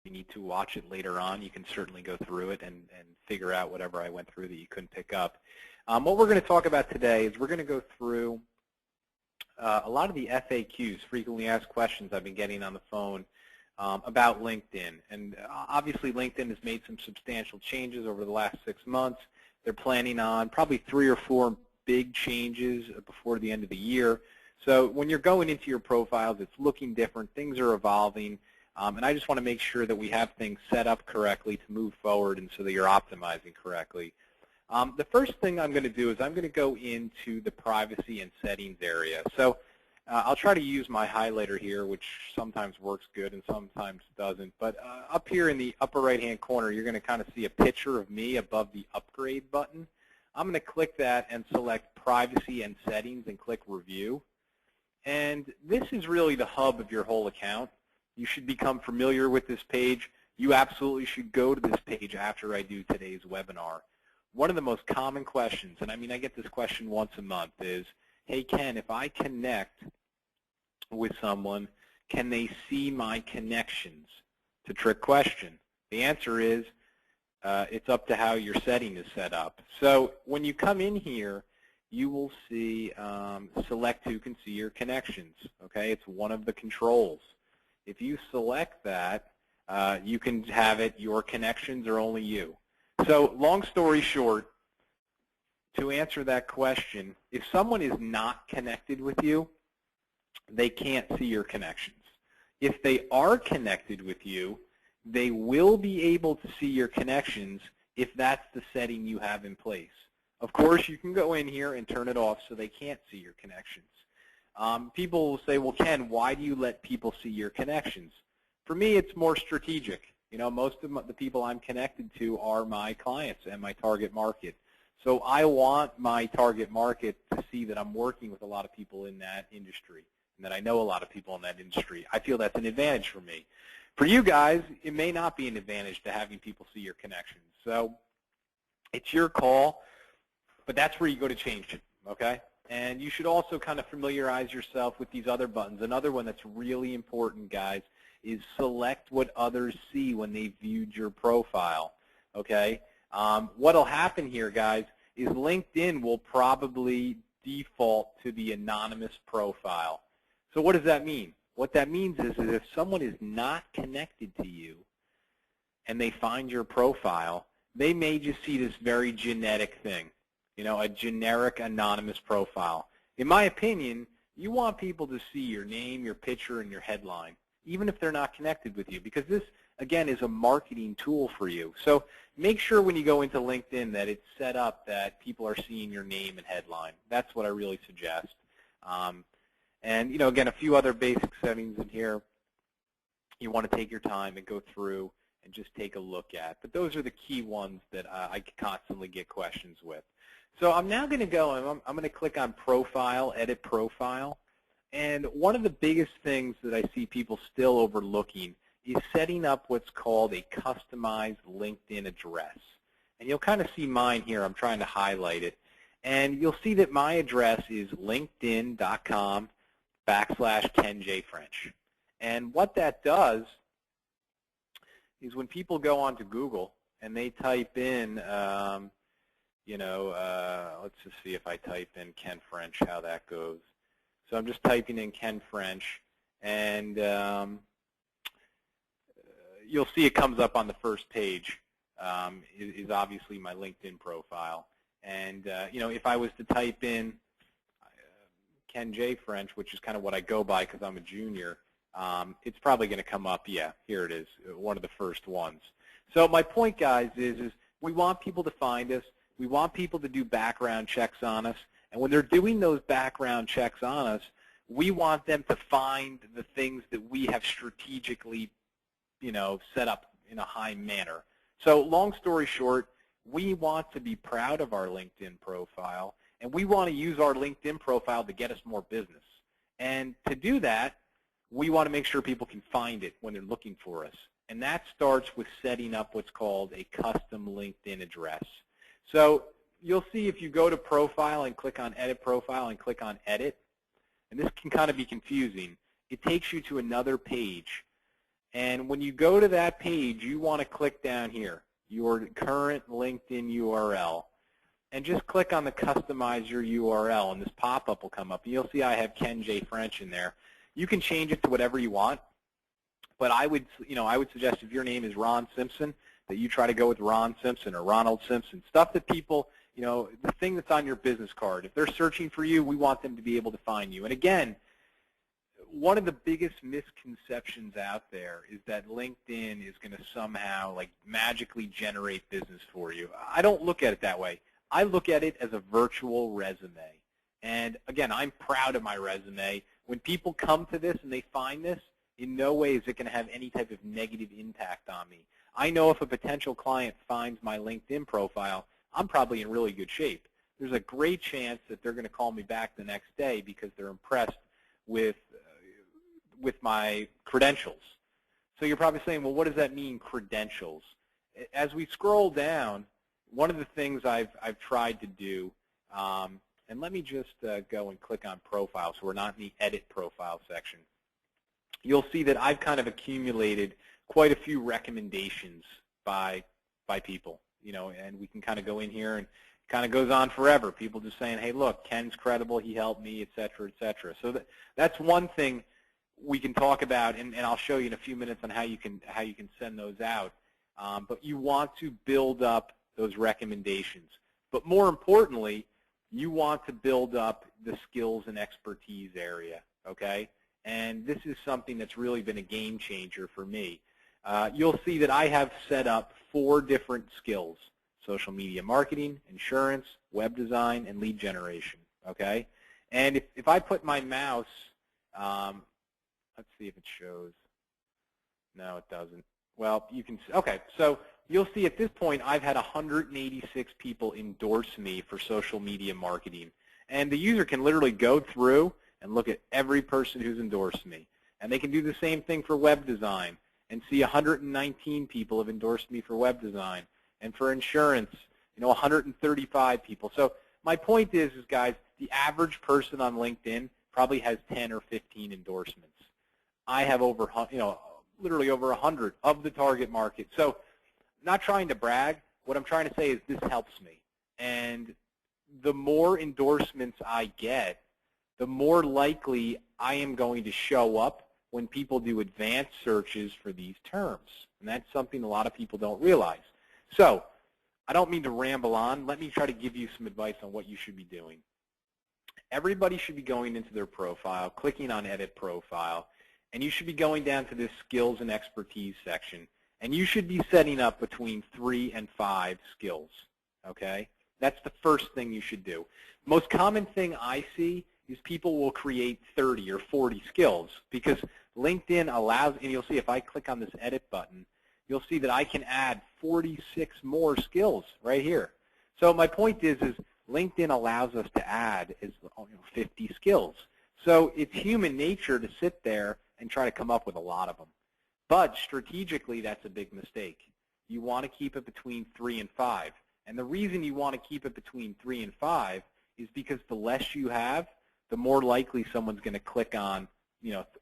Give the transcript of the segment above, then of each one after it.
you need to watch it later on, you can certainly go through it and figure out whatever I went through that you couldn't pick up. What we're going to talk about today is we're going to go through a lot of the FAQs, frequently asked questions I've been getting on the phone about LinkedIn. And obviously LinkedIn has made some substantial changes over the last 6 months. They're planning on probably 3 or 4 big changes before the end of the year. So when you're going into your profiles, it's looking different. Things are evolving. And I just want to make sure that we have things set up correctly to move forward and so that you're optimizing correctly. The first thing I'm going to do is I'm going to go into the privacy and settings area. So I'll try to use my highlighter here, which sometimes works good and sometimes doesn't. But up here in the upper right-hand corner, you're going to kind of see a picture of me above the upgrade button. I'm going to click that and select privacy and settings and click review. And this is really the hub of your whole account. You should become familiar with this page. You absolutely should go to this page after I do today's webinar. One of the most common questions, and I mean I get this question once a month, is, hey Ken, if I connect with someone, can they see my connections? It's a trick question. The answer is it's up to how your setting is set up. So when you come in here, you will see select who can see your connections. Okay, it's one of the controls. If you select that, you can have it your connections are only you. So long story short, to answer that question, if someone is not connected with you, they can't see your connections. If they are connected with you, they will be able to see your connections if that's the setting you have in place. Of course, you can go in here and turn it off so they can't see your connections. People will say, well, Ken, why do you let people see your connections? For me, it's more strategic. You know, most of the people I'm connected to are my clients and my target market. So I want my target market to see that I'm working with a lot of people in that industry and that I know a lot of people in that industry. I feel that's an advantage for me. For you guys, it may not be an advantage to having people see your connections. So it's your call, but that's where you go to change it, okay? And you should also kind of familiarize yourself with these other buttons. Another one that's really important, guys, is select what others see when they viewed your profile, okay? What will happen here, guys, is LinkedIn will probably default to the anonymous profile. So what does that mean? What that means is that if someone is not connected to you and they find your profile, they may just see this very genetic thing, you know, a generic anonymous profile. In my opinion, you want people to see your name, your picture, and your headline, even if they're not connected with you, because this, again, is a marketing tool for you. So make sure when you go into LinkedIn that it's set up that people are seeing your name and headline. That's what I really suggest. And, you know, again, a few other basic settings in here you want to take your time and go through and just take a look at. But those are the key ones that I constantly get questions with. So I'm now going to go and I'm going to click on Profile, Edit Profile. And one of the biggest things that I see people still overlooking is setting up what's called a customized LinkedIn address. And you'll kind of see mine here. I'm trying to highlight it. And you'll see that my address is linkedin.com/KenJFrench. And what that does is when people go onto Google and they type in, you know, let's just see if I type in Ken French, how that goes. So I'm just typing in Ken French, and you'll see it comes up on the first page. Is obviously my LinkedIn profile. And, you know, if I was to type in Ken J. French, which is kind of what I go by because I'm a junior, it's probably going to come up, yeah, here it is, one of the first ones. So my point, guys, is we want people to find us. We want people to do background checks on us. And when they're doing those background checks on us, we want them to find the things that we have strategically, you know, set up in a high manner. So long story short, we want to be proud of our LinkedIn profile, and we want to use our LinkedIn profile to get us more business. And to do that, we want to make sure people can find it when they're looking for us. And that starts with setting up what's called a custom LinkedIn address. So you'll see if you go to Profile and click on Edit Profile and click on Edit, and this can kind of be confusing, it takes you to another page. And when you go to that page, you want to click down here, your current LinkedIn URL, and just click on the Customize Your URL, and this pop-up will come up. You'll see I have Ken J. French in there. You can change it to whatever you want, but I would suggest if your name is Ron Simpson, that you try to go with Ron Simpson or Ronald Simpson, stuff that people, the thing that's on your business card. If they're searching for you, we want them to be able to find you. And again, one of the biggest misconceptions out there is that LinkedIn is going to somehow magically generate business for you. I don't look at it that way. I look at it as a virtual resume. And again, I'm proud of my resume. When people come to this and they find this, in no way is it going to have any type of negative impact on me. I know if a potential client finds my LinkedIn profile, I'm probably in really good shape. There's a great chance that they're going to call me back the next day because they're impressed with my credentials. So you're probably saying, well, what does that mean, credentials? As we scroll down, one of the things I've tried to do, and let me just go and click on profile so we're not in the edit profile section. You'll see that I've kind of accumulated quite a few recommendations by people, and we can kind of go in here and it kind of goes on forever. People just saying, hey, look, Ken's credible, he helped me, et cetera, et cetera. So that's one thing we can talk about, and I'll show you in a few minutes on how you can send those out. But you want to build up those recommendations. But more importantly, you want to build up the skills and expertise area, okay? And this is something that's really been a game changer for me. You'll see that I have set up 4 different skills: social media marketing, insurance, web design, and lead generation, okay? And if I put my mouse, let's see if it shows. No, it doesn't. Well, you can see. Okay, so you'll see at this point I've had 186 people endorse me for social media marketing. And the user can literally go through and look at every person who's endorsed me. And they can do the same thing for web design and see 119 people have endorsed me for web design. And for insurance, 135 people. So my point is guys, the average person on LinkedIn probably has 10 or 15 endorsements. I have over, literally over 100 of the target market. So not trying to brag. What I'm trying to say is this helps me. And the more endorsements I get, the more likely I am going to show up when people do advanced searches for these terms. And that's something a lot of people don't realize. So I don't mean to ramble on. Let me try to give you some advice on what you should be doing. Everybody should be going into their profile, clicking on Edit Profile, and you should be going down to this Skills and Expertise section. And you should be setting up between 3 and 5 skills, okay? That's the first thing you should do. Most common thing I see is people will create 30 or 40 skills because LinkedIn allows, and you'll see if I click on this Edit button, you'll see that I can add 46 more skills right here. So my point is LinkedIn allows us to add 50 skills. So it's human nature to sit there and try to come up with a lot of them. But strategically, that's a big mistake. You want to keep it between 3 and 5. And the reason you want to keep it between 3 and 5 is because the less you have, the more likely someone's going to click on,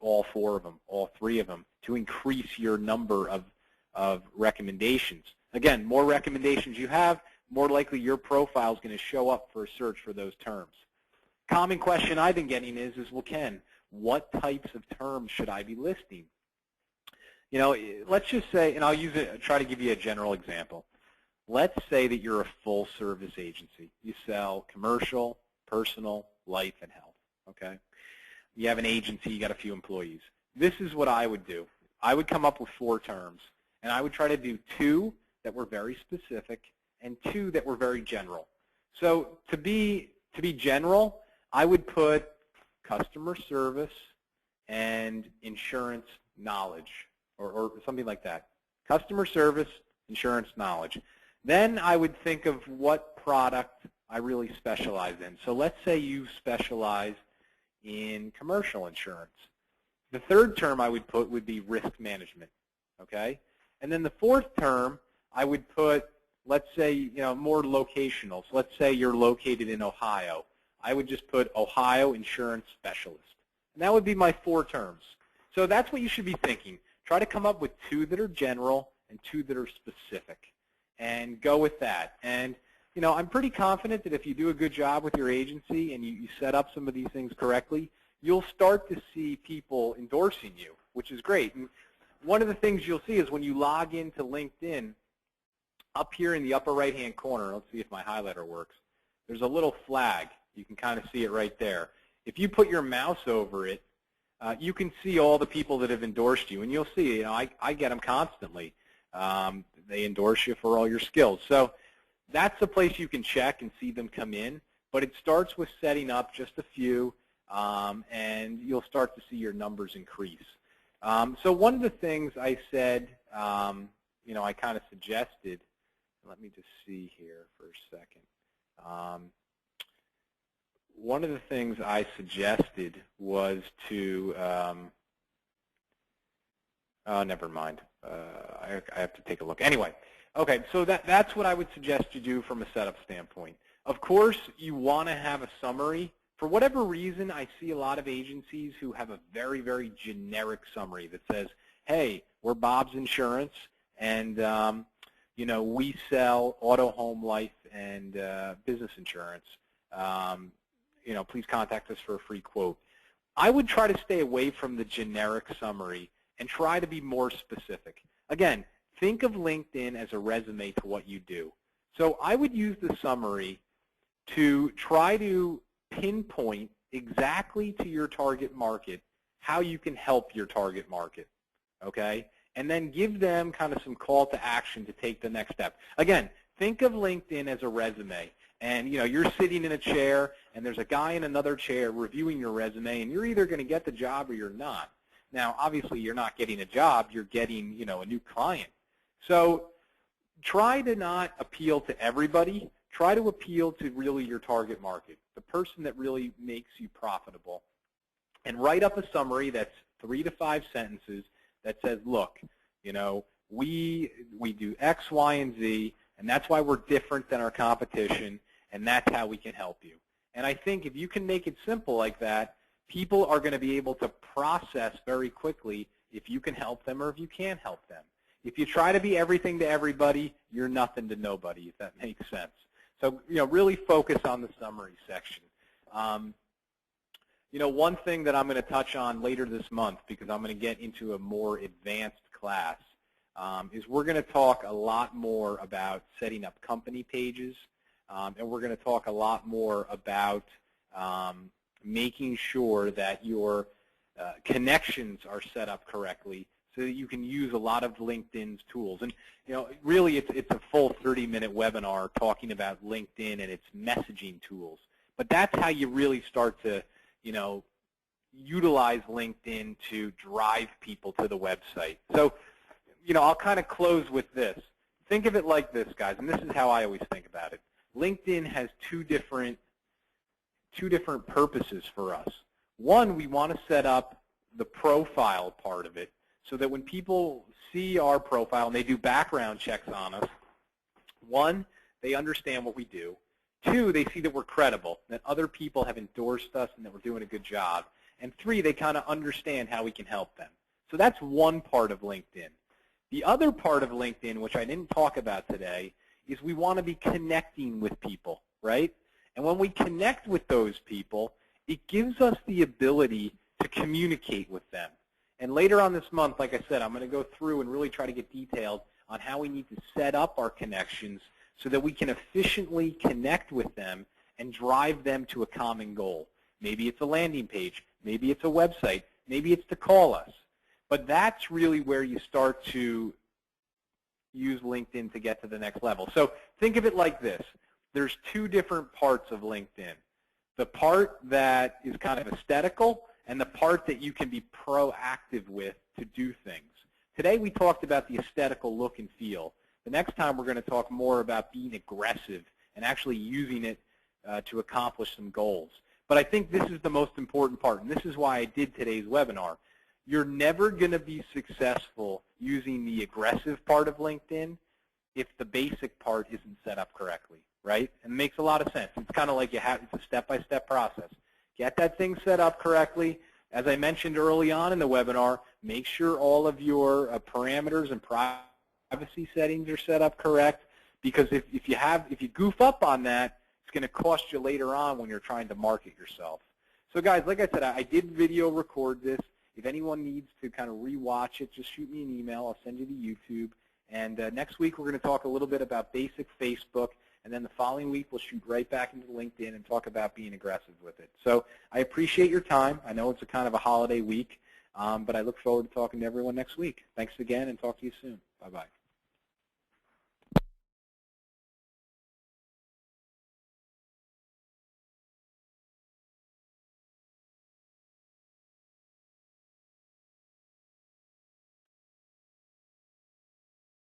all 4 of them, all 3 of them, to increase your number of recommendations. Again, more recommendations you have, more likely your profile is going to show up for a search for those terms. Common question I've been getting is well, Ken, what types of terms should I be listing? Let's just say, and I'll try to give you a general example. Let's say that you're a full-service agency. You sell commercial, personal, life, and health, okay? You have an agency, you got a few employees. This is what I would do. I would come up with 4 terms, and I would try to do 2 that were very specific and 2 that were very general. So to be general, I would put customer service and insurance knowledge, or something like that. Customer service, insurance knowledge. Then I would think of what product I really specialize in. So let's say you specialize in commercial insurance. The 3rd term I would put would be risk management, okay? And then the 4th term I would put, let's say, more locational. So let's say you're located in Ohio. I would just put Ohio Insurance Specialist. And that would be my 4 terms. So that's what you should be thinking. Try to come up with 2 that are general and 2 that are specific, and go with that. And I'm pretty confident that if you do a good job with your agency and you set up some of these things correctly, you'll start to see people endorsing you, which is great. And one of the things you'll see is when you log into LinkedIn, up here in the upper right-hand corner, let's see if my highlighter works, there's a little flag. You can kind of see it right there. If you put your mouse over it, you can see all the people that have endorsed you, and you'll see, I get them constantly. They endorse you for all your skills. So that's the place you can check and see them come in, but it starts with setting up just a few, and you'll start to see your numbers increase. So one of the things I said, I kind of suggested, let me just see here for a second. One of the things I suggested was to, oh, never mind. I have to take a look. Anyway, okay, so that's what I would suggest you do from a setup standpoint. Of course, you want to have a summary. For whatever reason, I see a lot of agencies who have a very, very generic summary that says, hey, we're Bob's Insurance, and we sell auto, home, life, and business insurance. Please contact us for a free quote. I would try to stay away from the generic summary and try to be more specific. Again, think of LinkedIn as a resume to what you do. So I would use the summary to try to pinpoint exactly to your target market how you can help your target market, okay? And then give them kind of some call to action to take the next step. Again, think of LinkedIn as a resume. And you're sitting in a chair, and there's a guy in another chair reviewing your resume, and you're either going to get the job or you're not. Now, obviously, you're not getting a job. You're getting, a new client. So try to not appeal to everybody. Try to appeal to really your target market, the person that really makes you profitable. And write up a summary that's 3 to 5 sentences that says, look, we do X, Y, and Z, and that's why we're different than our competition, and that's how we can help you. And I think if you can make it simple like that, people are going to be able to process very quickly if you can help them or if you can't help them. If you try to be everything to everybody, you're nothing to nobody, if that makes sense. So, really focus on the summary section. One thing that I'm going to touch on later this month, because I'm going to get into a more advanced class, is we're going to talk a lot more about setting up company pages, and we're going to talk a lot more about making sure that your connections are set up correctly so that you can use a lot of LinkedIn's tools. And really it's a full 30-minute webinar talking about LinkedIn and its messaging tools. But that's how you really start to utilize LinkedIn to drive people to the website. So I'll kind of close with this. Think of it like this, guys, and this is how I always think about it. LinkedIn has two different purposes for us. One, we want to set up the profile part of it so that when people see our profile and they do background checks on us, one, they understand what we do. Two, they see that we're credible, that other people have endorsed us and that we're doing a good job. And three, they kind of understand how we can help them. So that's one part of LinkedIn. The other part of LinkedIn, which I didn't talk about today, is we want to be connecting with people, right? And when we connect with those people, it gives us the ability to communicate with them. And later on this month, like I said, I'm going to go through and really try to get detailed on how we need to set up our connections so that we can efficiently connect with them and drive them to a common goal. Maybe it's a landing page. Maybe it's a website. Maybe it's to call us. But that's really where you start to use LinkedIn to get to the next level. So think of it like this. There's two different parts of LinkedIn. The part that is kind of aesthetical and the part that you can be proactive with to do things. Today we talked about the aesthetical look and feel. The next time we're going to talk more about being aggressive and actually using it to accomplish some goals. But I think this is the most important part, and this is why I did today's webinar. You're never going to be successful using the aggressive part of LinkedIn if the basic part isn't set up correctly, right? And it makes a lot of sense. It's kind of like it's a step-by-step process. Get that thing set up correctly. As I mentioned early on in the webinar, Make sure all of your parameters and privacy settings are set up correct, because if you goof up on that, it's going to cost you later on when you're trying to market yourself. So guys, like I said, I did video record this. If anyone needs to kind of rewatch it, just shoot me an email. I'll send you to YouTube. And next week we're going to talk a little bit about basic Facebook, and then the following week we'll shoot right back into LinkedIn and talk about being aggressive with it. So I appreciate your time. I know it's a kind of a holiday week, but I look forward to talking to everyone next week. Thanks again, and talk to you soon. Bye-bye.